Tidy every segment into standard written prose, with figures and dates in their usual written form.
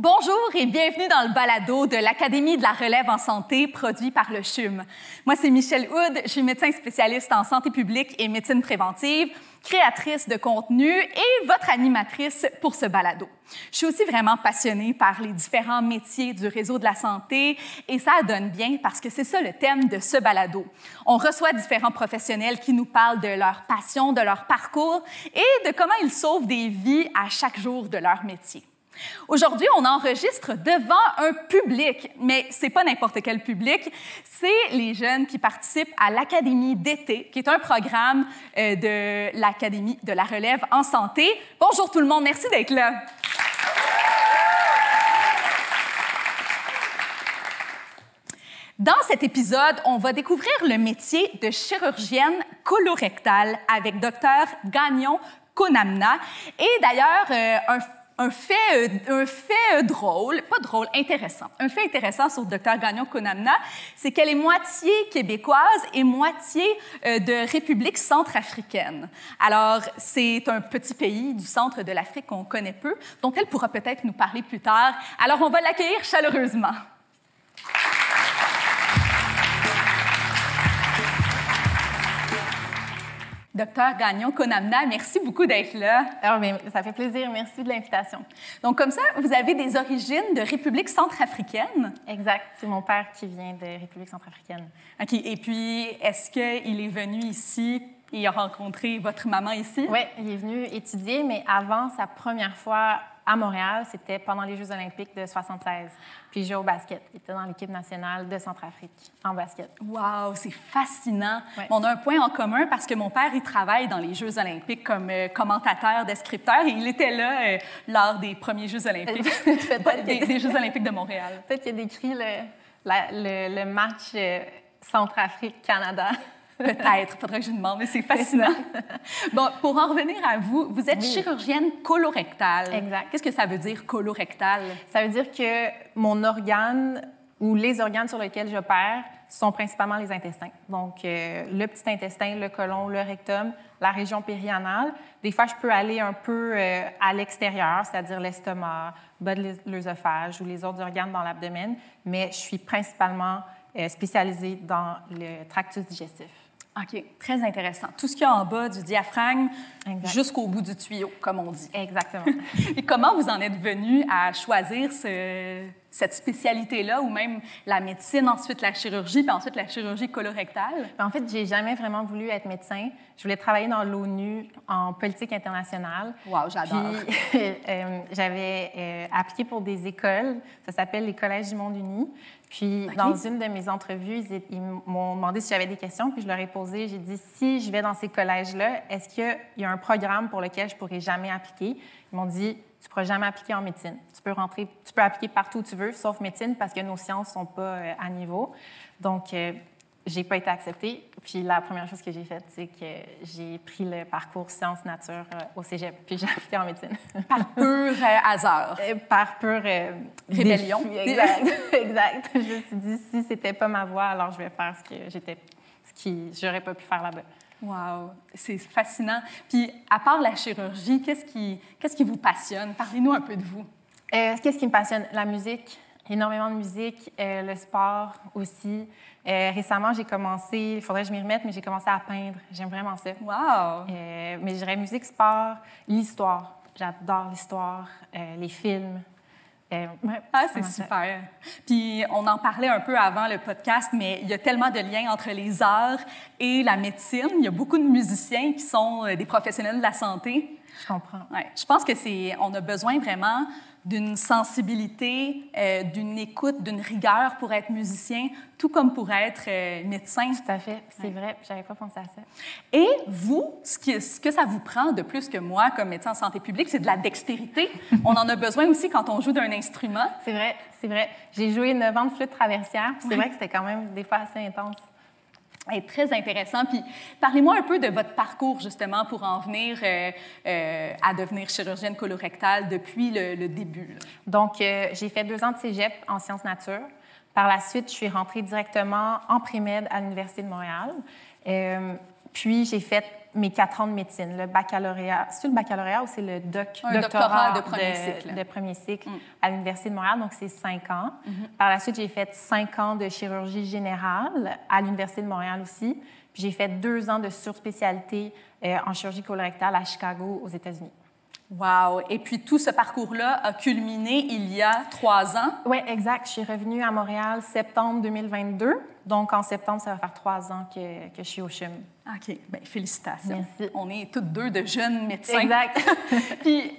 Bonjour et bienvenue dans le balado de l'Académie de la relève en santé produit par le CHUM. Moi, c'est Michelle Hood, je suis médecin spécialiste en santé publique et médecine préventive, créatrice de contenu et votre animatrice pour ce balado. Je suis aussi vraiment passionnée par les différents métiers du réseau de la santé et ça donne bien parce que c'est ça le thème de ce balado. On reçoit différents professionnels qui nous parlent de leur passion, de leur parcours et de comment ils sauvent des vies à chaque jour de leur métier. Aujourd'hui, on enregistre devant un public, mais c'est pas n'importe quel public, c'est les jeunes qui participent à l'Académie d'été, qui est un programme de l'Académie de la relève en santé. Bonjour tout le monde, merci d'être là. Dans cet épisode, on va découvrir le métier de chirurgienne colorectale avec Dr Gagnon Konamna et d'ailleurs un fait drôle, pas drôle, intéressant. Un fait intéressant sur Dr Gagnon Konamna, c'est qu'elle est moitié québécoise et moitié de République centrafricaine. Alors, c'est un petit pays du centre de l'Afrique qu'on connaît peu, dont elle pourra peut-être nous parler plus tard. Alors, on va l'accueillir chaleureusement. Docteur Gagnon Konamna, merci beaucoup d'être là. Alors, bien, ça fait plaisir. Merci de l'invitation. Donc, comme ça, vous avez des origines de République centrafricaine? Exact. C'est mon père qui vient de République centrafricaine. OK. Et puis, est-ce qu'il est venu ici et a rencontré votre maman ici? Oui, il est venu étudier, mais avant, sa première fois à Montréal, c'était pendant les Jeux olympiques de 1976. Puis il jouait au basket. Il était dans l'équipe nationale de Centrafrique en basket. Wow, c'est fascinant. Ouais. On a un point en commun parce que mon père, il travaille dans les Jeux olympiques comme commentateur, descripteur, et il était là lors des premiers Jeux olympiques, des Jeux olympiques de Montréal. Peut-être qu'il a décrit le match Centrafrique-Canada. Peut-être, il faudrait que je lui demande, mais c'est fascinant. Bon, pour en revenir à vous, vous êtes chirurgienne colorectale. Exact. Qu'est-ce que ça veut dire, colorectale? Ça veut dire que mon organe ou les organes sur lesquels j'opère sont principalement les intestins. Donc, le petit intestin, le côlon, le rectum, la région périanale. Des fois, je peux aller un peu à l'extérieur, c'est-à-dire l'estomac, bas de l'œsophage ou les autres organes dans l'abdomen, mais je suis principalement spécialisée dans le tractus digestif. OK, très intéressant. Tout ce qu'il y a en bas du diaphragme jusqu'au bout du tuyau, comme on dit. Exactement. Et comment vous en êtes venu à choisir cette spécialité-là, ou même la médecine, ensuite la chirurgie, puis ensuite la chirurgie colorectale? En fait, j'ai jamais vraiment voulu être médecin. Je voulais travailler dans l'ONU en politique internationale. Wow, j'adore. Puis, j'avais appliqué pour des écoles. Ça s'appelle les Collèges du monde uni. Puis, dans une de mes entrevues, ils m'ont demandé si j'avais des questions, puis je leur ai posé. J'ai dit, si je vais dans ces collèges-là, est-ce qu'il y a un programme pour lequel je ne pourrais jamais appliquer? Ils m'ont dit, tu ne pourras jamais appliquer en médecine. Tu peux appliquer partout où tu veux, sauf médecine, parce que nos sciences ne sont pas à niveau. Donc, je n'ai pas été acceptée. Puis la première chose que j'ai faite, c'est que j'ai pris le parcours sciences-nature au cégep, puis j'ai appliqué en médecine. Par pur hasard. Par pur rébellion. Défi, exact, exact. Je me suis dit, si c'était pas ma voie, alors je vais faire ce que j'aurais pas pu faire là-bas. Wow, c'est fascinant. Puis, à part la chirurgie, qu'est-ce qui vous passionne? Parlez-nous un peu de vous. Qu'est-ce qui me passionne? La musique, énormément de musique, le sport aussi. Récemment, j'ai commencé, il faudrait que je m'y remette, mais j'ai commencé à peindre. J'aime vraiment ça. Wow! Mais je dirais musique, sport, l'histoire. J'adore l'histoire, les films. Ouais. Ah, c'est super. Puis, on en parlait un peu avant le podcast, mais il y a tellement de liens entre les arts et la médecine. Il y a beaucoup de musiciens qui sont des professionnels de la santé. Je comprends. Ouais. Je pense que on a besoin vraiment d'une sensibilité, d'une écoute, d'une rigueur pour être musicien, tout comme pour être médecin. Tout à fait. C'est vrai. J'avais pas pensé à ça. Et vous, ce que ça vous prend de plus que moi comme médecin en santé publique, c'est de la dextérité. On en a besoin aussi quand on joue d'un instrument. C'est vrai, c'est vrai. J'ai joué 9 ans de flûte traversière, puis c'est vrai que c'était quand même des fois assez intense. est très intéressant. Puis parlez-moi un peu de votre parcours, justement, pour en venir à devenir chirurgienne colorectale depuis le début. Là. Donc, j'ai fait 2 ans de cégep en sciences nature. Par la suite, je suis rentrée directement en pré-med à l'Université de Montréal. Puis, j'ai fait mes 4 ans de médecine, le baccalauréat. C'est le baccalauréat ou c'est le doctorat de premier cycle? De premier cycle à l'Université de Montréal, donc c'est 5 ans. Par la suite, j'ai fait 5 ans de chirurgie générale à l'Université de Montréal aussi. Puis j'ai fait 2 ans de surspécialité en chirurgie colorectale à Chicago, aux États-Unis. Wow! Et puis tout ce parcours-là a culminé il y a 3 ans? Oui, exact. Je suis revenue à Montréal septembre 2022. Donc, en septembre, ça va faire 3 ans que je suis au CHUM. OK. Bien, félicitations. Merci. On est toutes deux de jeunes médecins. Exact. Puis,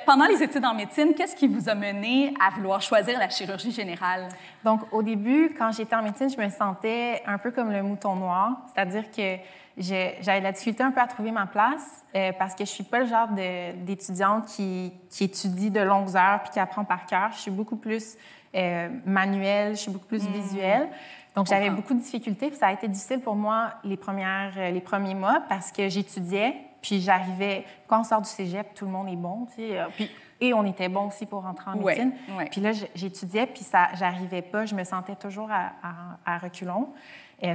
pendant les études en médecine, qu'est-ce qui vous a mené à vouloir choisir la chirurgie générale? Donc, au début, quand j'étais en médecine, je me sentais un peu comme le mouton noir, c'est-à-dire que j'avais de la difficulté un peu à trouver ma place parce que je suis pas le genre d'étudiante qui étudie de longues heures puis qui apprend par cœur. Je suis beaucoup plus manuelle, je suis beaucoup plus visuelle. Donc, j'avais beaucoup de difficultés. Puis ça a été difficile pour moi les premiers mois parce que j'étudiais, puis j'arrivais... Quand on sort du cégep, tout le monde est bon, tu sais. Et on était bon aussi pour rentrer en médecine. Ouais. Puis là, j'étudiais, puis j'arrivais pas. Je me sentais toujours à reculons.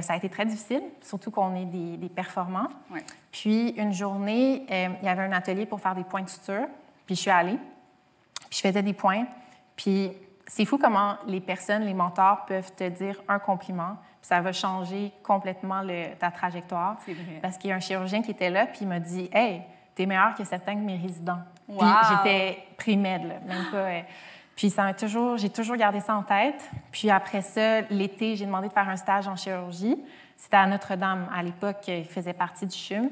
Ça a été très difficile, surtout qu'on est des performants. Ouais. Puis, une journée, il y avait un atelier pour faire des points de suture. Puis, je suis allée. Puis, je faisais des points. Puis, c'est fou comment les personnes, les mentors peuvent te dire un compliment. Puis, ça va changer complètement ta trajectoire. C'est vrai. Parce qu'il y a un chirurgien qui était là, puis il m'a dit « Hey, t'es meilleure que certains de mes résidents. Wow. » Puis, j'étais pré-med, là, même pas... Puis j'ai toujours gardé ça en tête. Puis après ça, l'été, j'ai demandé de faire un stage en chirurgie. C'était à Notre-Dame. À l'époque, il faisait partie du CHUM.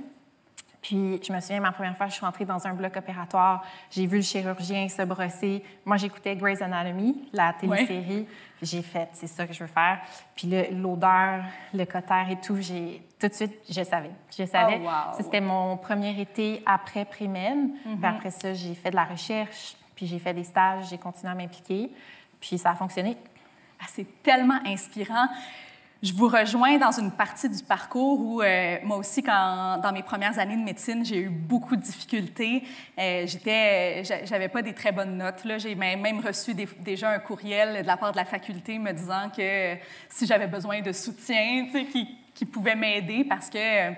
Puis je me souviens, ma première fois, je suis rentrée dans un bloc opératoire. J'ai vu le chirurgien se brosser. Moi, j'écoutais Grey's Anatomy, la télésérie. Puis j'ai fait, c'est ça que je veux faire. Puis l'odeur, le cotère et tout, tout de suite, je savais. Je savais. Oh, wow. Ça, c'était mon premier été après pré-med. Puis après ça, j'ai fait de la recherche. Puis j'ai fait des stages, j'ai continué à m'impliquer, puis ça a fonctionné. Ah, c'est tellement inspirant. Je vous rejoins dans une partie du parcours où, moi aussi, dans mes premières années de médecine, j'ai eu beaucoup de difficultés. J'avais pas des très bonnes notes. Là. J'ai même reçu déjà un courriel de la part de la faculté me disant que si j'avais besoin de soutien, tu sais, qui pouvait m'aider parce que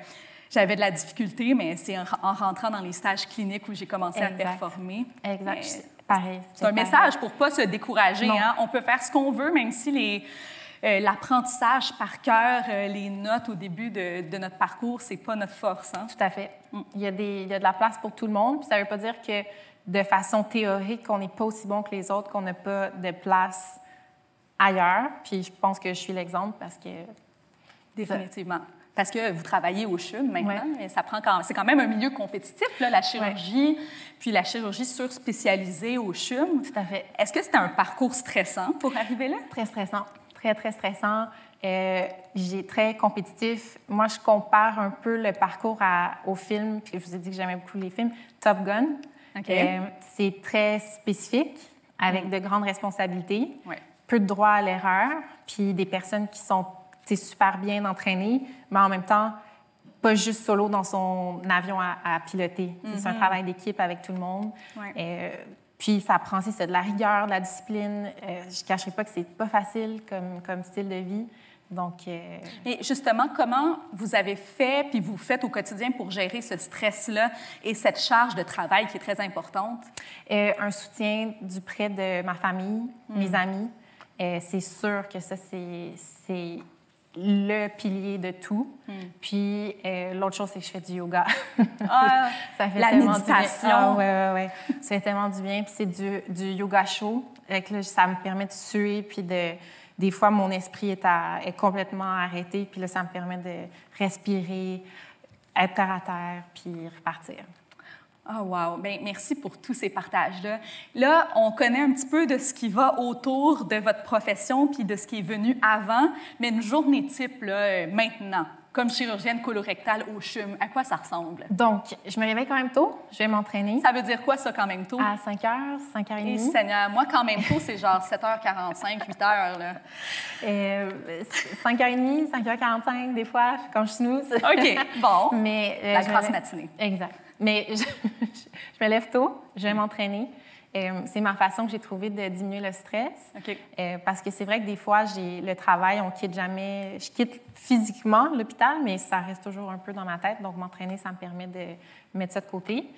j'avais de la difficulté, mais c'est en rentrant dans les stages cliniques où j'ai commencé à performer. Exact. Pareil. C'est un message pour ne pas se décourager. Hein? On peut faire ce qu'on veut, même si l'apprentissage par cœur, les notes au début de notre parcours, c'est pas notre force. Hein? Tout à fait. Il y a de la place pour tout le monde. Puis ça ne veut pas dire que de façon théorique, qu'on n'est pas aussi bon que les autres, qu'on n'a pas de place ailleurs. Puis je pense que je suis l'exemple parce que... Définitivement. Parce que vous travaillez au CHUM maintenant, mais c'est quand même un milieu compétitif, là, la chirurgie, puis la chirurgie surspécialisée au CHUM. Tout à fait. Est-ce que c'était un parcours stressant pour arriver là? Très stressant. Très, très stressant. J'ai très compétitif. Moi, je compare un peu le parcours au film, puis je vous ai dit que j'aimais beaucoup les films, Top Gun. Okay. C'est très spécifique, avec de grandes responsabilités, Ouais. peu de droit à l'erreur, puis des personnes qui sont super bien entraînées, mais en même temps, pas juste solo dans son avion à piloter. C'est un travail d'équipe avec tout le monde. Ouais. Puis ça prend aussi de la rigueur, de la discipline. Je ne cacherai pas que c'est pas facile comme style de vie. Donc, Et justement, comment vous avez fait, puis vous faites au quotidien pour gérer ce stress-là et cette charge de travail qui est très importante? Un soutien du près de ma famille, mes amis. C'est sûr que ça, c'est le pilier de tout. Puis l'autre chose, c'est que je fais du yoga. Ça fait la méditation. Oui. Ça fait tellement du bien. Puis c'est du yoga chaud. Là, ça me permet de suer, puis des fois, mon esprit est complètement arrêté. Puis là, ça me permet de respirer, être terre à terre, puis repartir. Oh wow! Bien, merci pour tous ces partages-là. Là, on connaît un petit peu de ce qui va autour de votre profession puis de ce qui est venu avant, mais une journée type, là, maintenant, comme chirurgienne colorectale au CHUM, à quoi ça ressemble? Donc, je me réveille quand même tôt. Je vais m'entraîner. Ça veut dire quoi, ça, quand même tôt? À 5 h, 5 h 30. Et Seigneur, moi, quand même tôt, c'est genre 7h45, 8h, là. 5 h 30, 5 h 45, des fois, quand je snooze. OK, bon. Mais, la grasse matinée. Exact. Mais je me lève tôt, je vais m'entraîner. C'est ma façon que j'ai trouvé de diminuer le stress. OK. Parce que c'est vrai que des fois, le travail, on quitte jamais... Je quitte physiquement l'hôpital, mais ça reste toujours un peu dans ma tête. Donc, m'entraîner, ça me permet de mettre ça de côté.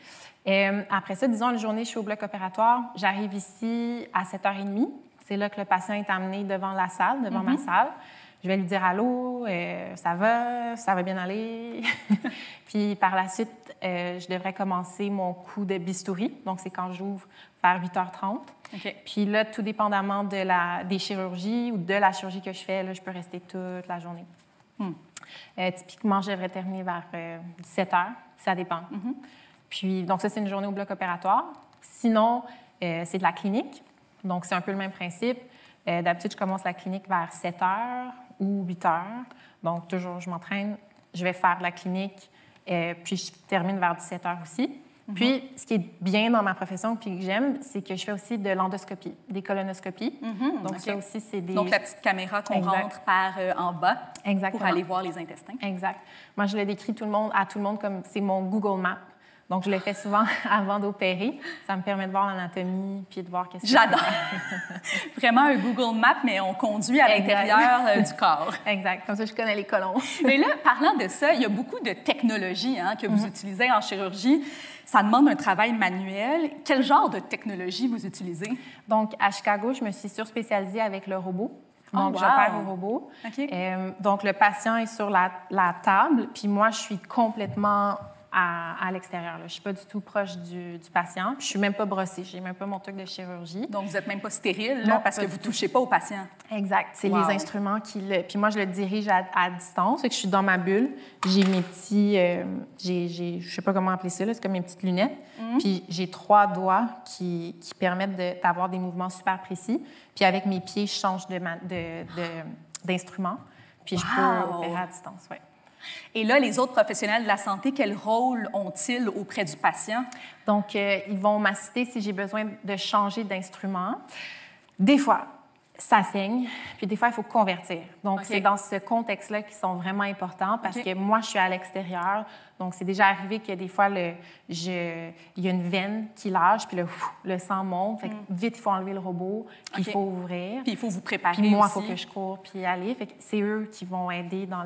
Après ça, disons, une journée, je suis au bloc opératoire. J'arrive ici à 7h30. C'est là que le patient est amené devant la salle, devant ma salle. Je vais lui dire « Allô, ça va bien aller? » Puis par la suite, je devrais commencer mon coup de bistouri. Donc, c'est quand j'ouvre vers 8h30. OK. Puis là, tout dépendamment des chirurgies ou de la chirurgie que je fais, là, je peux rester toute la journée. Typiquement, je devrais terminer vers 17h. Ça dépend. Puis, donc ça, c'est une journée au bloc opératoire. Sinon, c'est de la clinique. Donc, c'est un peu le même principe. D'habitude, je commence la clinique vers 7h ou 8h. Donc, toujours, je m'entraîne, je vais faire la clinique, puis je termine vers 17h aussi. Puis, ce qui est bien dans ma profession puis que j'aime, c'est que je fais aussi de l'endoscopie, des colonoscopies. Donc, ça aussi, c'est des... Donc, la petite caméra qu'on rentre par en bas pour aller voir les intestins. Exact. Moi, je le décris à tout le monde comme c'est mon Google Maps. Donc, je le fais souvent avant d'opérer. Ça me permet de voir l'anatomie puis de voir qu'est-ce que... J'adore! Vraiment un Google Maps, mais on conduit à l'intérieur du corps. Exact. Comme ça, je connais les colons. Mais là, parlant de ça, il y a beaucoup de technologies que vous utilisez en chirurgie. Ça demande un travail manuel. Quel genre de technologie vous utilisez? Donc, à Chicago, je me suis surspécialisée avec le robot. Donc, j'opère au robot. Okay. Donc, le patient est sur la table, puis moi, je suis complètement à l'extérieur. Je ne suis pas du tout proche du patient. Puis je ne suis même pas brossée. Je n'ai même pas mon truc de chirurgie. Donc, vous n'êtes même pas stérile, là, parce que vous ne touchez pas au patient. Exact. C'est les instruments qui le... Puis moi, je le dirige à distance. Fait que je suis dans ma bulle. J'ai mes petits... je ne sais pas comment appeler ça. C'est comme mes petites lunettes. Puis j'ai 3 doigts qui permettent d'avoir des mouvements super précis. Puis avec mes pieds, je change d'instrument. Puis je peux opérer à distance, oui. Et là, les autres professionnels de la santé, quel rôle ont-ils auprès du patient? Donc, ils vont m'assister si j'ai besoin de changer d'instrument. Des fois, ça saigne, puis des fois, il faut convertir. Donc, c'est dans ce contexte-là qu'ils sont vraiment importants parce que moi, je suis à l'extérieur. Donc, c'est déjà arrivé que des fois, il y a une veine qui lâche, puis le sang monte. Fait que vite, il faut enlever le robot, puis il faut ouvrir. Puis il faut vous préparer puis moi, il aussi. faut que je cours, puis aller. Fait que c'est eux qui vont aider dans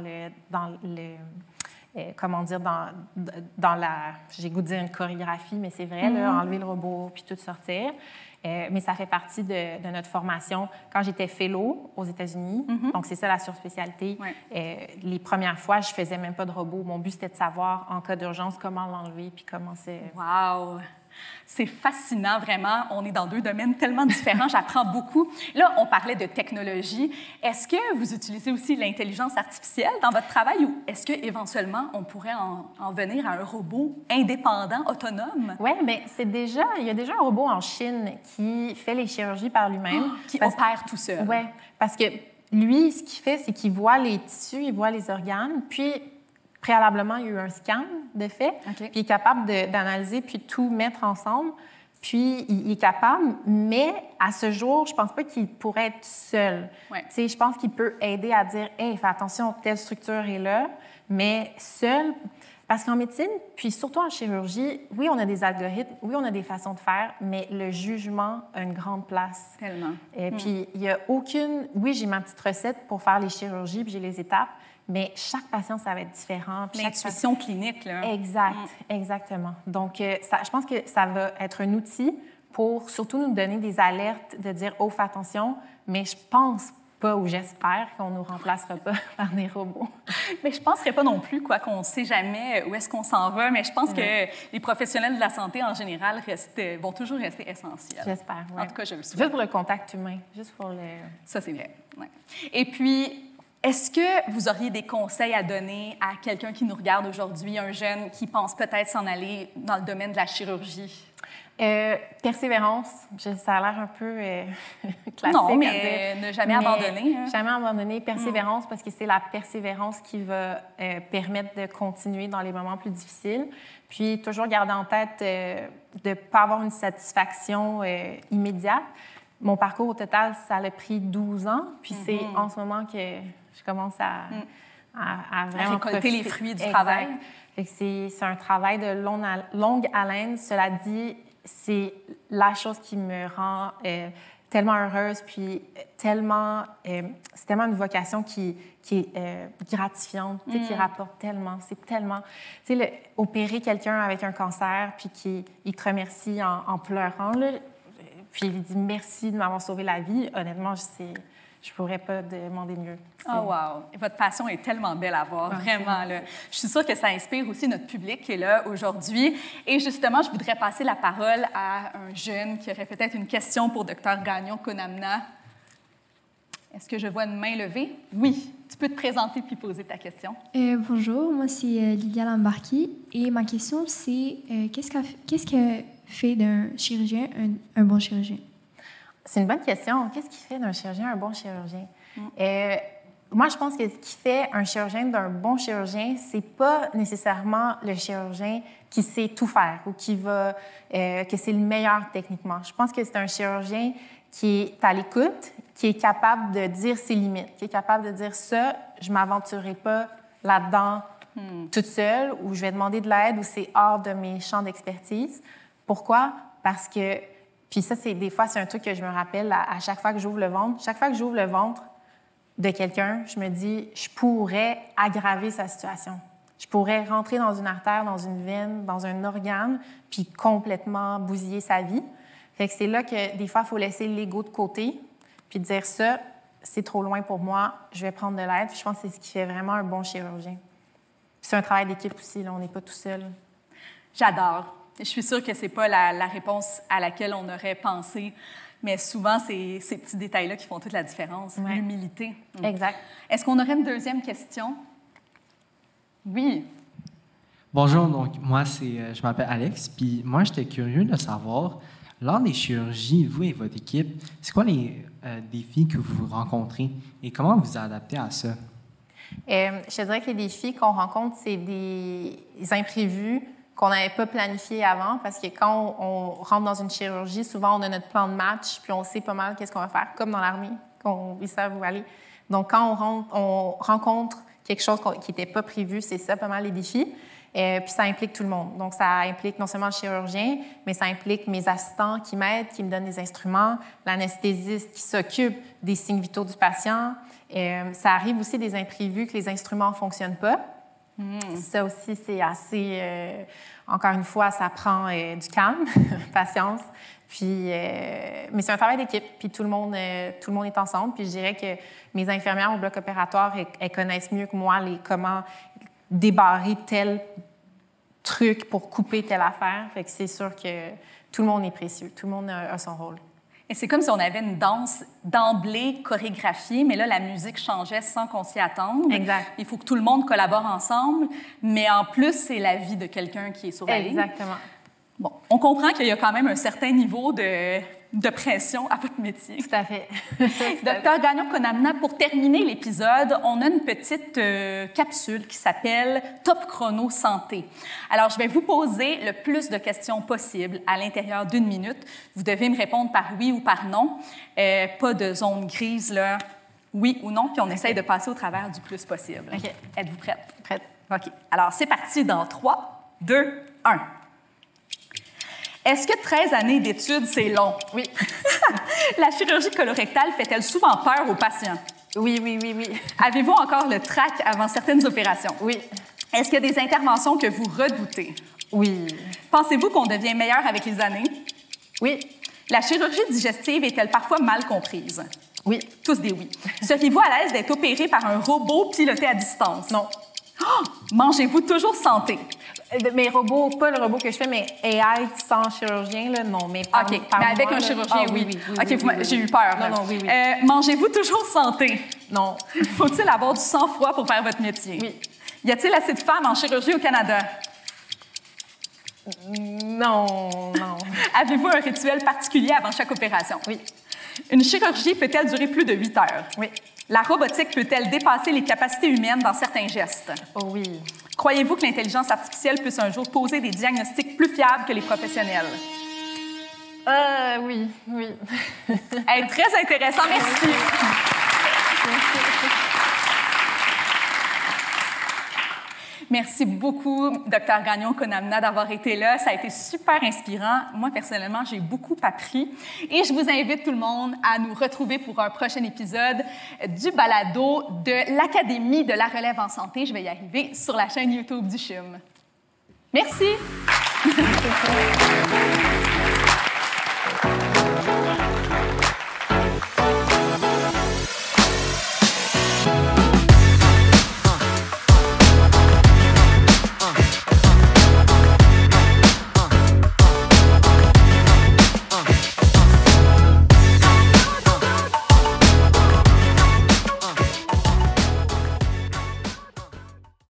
comment dire, dans la... J'ai goût de dire une chorégraphie, mais c'est vrai, là, enlever le robot, puis tout sortir. Mais ça fait partie de notre formation. Quand j'étais fellow aux États-Unis, donc c'est ça la surspécialité, les premières fois, je faisais même pas de robot. Mon but, c'était de savoir, en cas d'urgence, comment l'enlever, puis comment c'est... Wow! C'est fascinant, vraiment. On est dans 2 domaines tellement différents. J'apprends beaucoup. Là, on parlait de technologie. Est-ce que vous utilisez aussi l'intelligence artificielle dans votre travail ou est-ce qu'éventuellement, on pourrait en venir à un robot indépendant, autonome? Oui, bien, il y a déjà un robot en Chine qui fait les chirurgies par lui-même. Qui opère tout seul. Oui, parce que lui, ce qu'il fait, c'est qu'il voit les tissus, il voit les organes, puis... Préalablement, il y a eu un scan de fait, puis il est capable d'analyser puis tout mettre ensemble. Puis il est capable, mais à ce jour, je pense pas qu'il pourrait être seul. Tu sais, je pense qu'il peut aider à dire « Hey, fais attention, telle structure est là », mais seul... Parce qu'en médecine, puis surtout en chirurgie, oui, on a des algorithmes, oui, on a des façons de faire, mais le jugement a une grande place. Tellement. Et puis, il n'y a aucune... Oui, j'ai ma petite recette pour faire les chirurgies, puis j'ai les étapes, mais chaque patient, ça va être différent. L'intuition clinique, là. Exact, exactement. Donc, je pense que ça va être un outil pour surtout nous donner des alertes, de dire « Oh, fais attention », mais je pense pas ou j'espère qu'on ne nous remplacera pas par des robots. Mais je ne penserais pas non plus, quoi, qu'on ne sait jamais où est-ce qu'on s'en va, mais je pense que les professionnels de la santé, en général, vont toujours rester essentiels. J'espère, oui. En tout cas, je le souhaite. Juste pour le contact humain, juste pour le... Ça, c'est vrai. Ouais. Et puis, est-ce que vous auriez des conseils à donner à quelqu'un qui nous regarde aujourd'hui, un jeune qui pense peut-être s'en aller dans le domaine de la chirurgie? Persévérance. Ça a l'air un peu classique. Non, mais ne jamais abandonner. Hein? Jamais abandonner. Persévérance, parce que c'est la persévérance qui va permettre de continuer dans les moments plus difficiles. Puis, toujours garder en tête de ne pas avoir une satisfaction immédiate. Mon parcours, au total, ça a pris 12 ans. Puis, c'est en ce moment que je commence à vraiment récolter les fruits du travail. C'est un travail de longue haleine. Cela dit, c'est la chose qui me rend tellement heureuse, puis tellement... c'est tellement une vocation qui est gratifiante, tu sais, qui rapporte tellement. C'est tellement... Tu sais, opérer quelqu'un avec un cancer, puis il te remercie en pleurant, là, puis il dit merci de m'avoir sauvé la vie. Honnêtement, je pourrais pas demander mieux. Oh wow! Et votre passion est tellement belle à voir, vraiment. Là. Je suis sûre que ça inspire aussi notre public qui est là aujourd'hui. Et justement, je voudrais passer la parole à un jeune qui aurait peut-être une question pour Dr Gagnon-Konamna. Est-ce que je vois une main levée? Oui. Tu peux te présenter puis poser ta question. Bonjour, moi c'est Lilia Lambarki. Et ma question, c'est qu'est-ce que fait d'un chirurgien un bon chirurgien? C'est une bonne question. Qu'est-ce qui fait d'un chirurgien un bon chirurgien? Moi, je pense que ce qui fait un chirurgien d'un bon chirurgien, c'est pas nécessairement le chirurgien qui sait tout faire ou que c'est le meilleur techniquement. Je pense que c'est un chirurgien qui est à l'écoute, qui est capable de dire ses limites, qui est capable de dire ça, je m'aventurerai pas là-dedans toute seule, ou je vais demander de l'aide, ou c'est hors de mes champs d'expertise. Pourquoi? Parce que, puis ça, des fois, c'est un truc que je me rappelle à chaque fois que j'ouvre le ventre. Chaque fois que j'ouvre le ventre de quelqu'un, je me dis, je pourrais aggraver sa situation. Je pourrais rentrer dans une artère, dans une veine, dans un organe, puis complètement bousiller sa vie. Fait que c'est là que, des fois, il faut laisser l'ego de côté, puis dire ça, c'est trop loin pour moi, je vais prendre de l'aide. Puis je pense que c'est ce qui fait vraiment un bon chirurgien. Puis c'est un travail d'équipe aussi, là, on n'est pas tout seul. J'adore. Je suis sûre que ce n'est pas la réponse à laquelle on aurait pensé, mais souvent, c'est ces petits détails-là qui font toute la différence. Ouais. L'humilité. Exact. Est-ce qu'on aurait une deuxième question? Oui. Bonjour, donc moi, je m'appelle Alex, puis moi, j'étais curieux de savoir, lors des chirurgies, vous et votre équipe, c'est quoi les défis que vous rencontrez et comment vous adaptez à ça? Je te dirais que les défis qu'on rencontre, c'est des imprévus qu'on n'avait pas planifié avant, parce que quand on rentre dans une chirurgie, souvent on a notre plan de match, puis on sait pas mal qu'est-ce qu'on va faire, comme dans l'armée, ils savent où aller. Donc quand on rencontre quelque chose qui n'était pas prévu, c'est ça pas mal les défis. Puis ça implique tout le monde. Donc ça implique non seulement le chirurgien, mais ça implique mes assistants qui m'aident, qui me donnent des instruments, l'anesthésiste qui s'occupe des signes vitaux du patient. Ça arrive aussi des imprévus que les instruments ne fonctionnent pas. Ça aussi, c'est assez... encore une fois, ça prend du calme, patience. Puis, mais c'est un travail d'équipe, puis tout le monde est ensemble. Puis je dirais que mes infirmières au bloc opératoire, elles connaissent mieux que moi comment débarrer tel truc pour couper telle affaire. Fait que c'est sûr que tout le monde est précieux, tout le monde a son rôle. Et c'est comme si on avait une danse d'emblée chorégraphiée, mais là, la musique changeait sans qu'on s'y attende. Exact. Il faut que tout le monde collabore ensemble, mais en plus, c'est la vie de quelqu'un qui est sur la ligne. Exactement. Bon, on comprend qu'il y a quand même un certain niveau de pression à votre métier. Tout à fait. Dr Gagnon-Konamna, pour terminer l'épisode, on a une petite capsule qui s'appelle Top Chrono Santé. Alors, je vais vous poser le plus de questions possible à l'intérieur d'1 minute. Vous devez me répondre par oui ou par non. Pas de zone grise, là. Oui ou non, puis on essaye de passer au travers du plus possible. OK. Êtes-vous prête? Prête. OK. Alors, c'est parti dans 3, 2, 1. Est-ce que 13 années d'études, c'est long? Oui. La chirurgie colorectale fait-elle souvent peur aux patients? Oui, oui, oui, oui. Avez-vous encore le trac avant certaines opérations? Oui. Est-ce qu'il y a des interventions que vous redoutez? Oui. Pensez-vous qu'on devient meilleur avec les années? Oui. La chirurgie digestive est-elle parfois mal comprise? Oui. Tous des oui. Seriez-vous à l'aise d'être opéré par un robot piloté à distance? Non. Oh! Mangez-vous toujours santé? Mes robots, pas le robot que je fais, mais AI sans chirurgien, là, non. Mais OK, mais avec un chirurgien, oui. OK, j'ai eu peur. Non, oui. Mangez-vous toujours santé? Non. Faut-il avoir du sang-froid pour faire votre métier? Oui. Y a-t-il assez de femmes en chirurgie au Canada? Non. Avez-vous un rituel particulier avant chaque opération? Oui. Une chirurgie peut-elle durer plus de 8 heures? Oui. La robotique peut-elle dépasser les capacités humaines dans certains gestes? Oh oui. Croyez-vous que l'intelligence artificielle puisse un jour poser des diagnostics plus fiables que les professionnels? Oui. Hey, très intéressant, merci. Merci beaucoup, Dr. Gagnon-Konamna, d'avoir été là. Ça a été super inspirant. Moi, personnellement, j'ai beaucoup appris. Et je vous invite tout le monde à nous retrouver pour un prochain épisode du balado de l'Académie de la relève en santé. Je vais y arriver sur la chaîne YouTube du CHUM. Merci!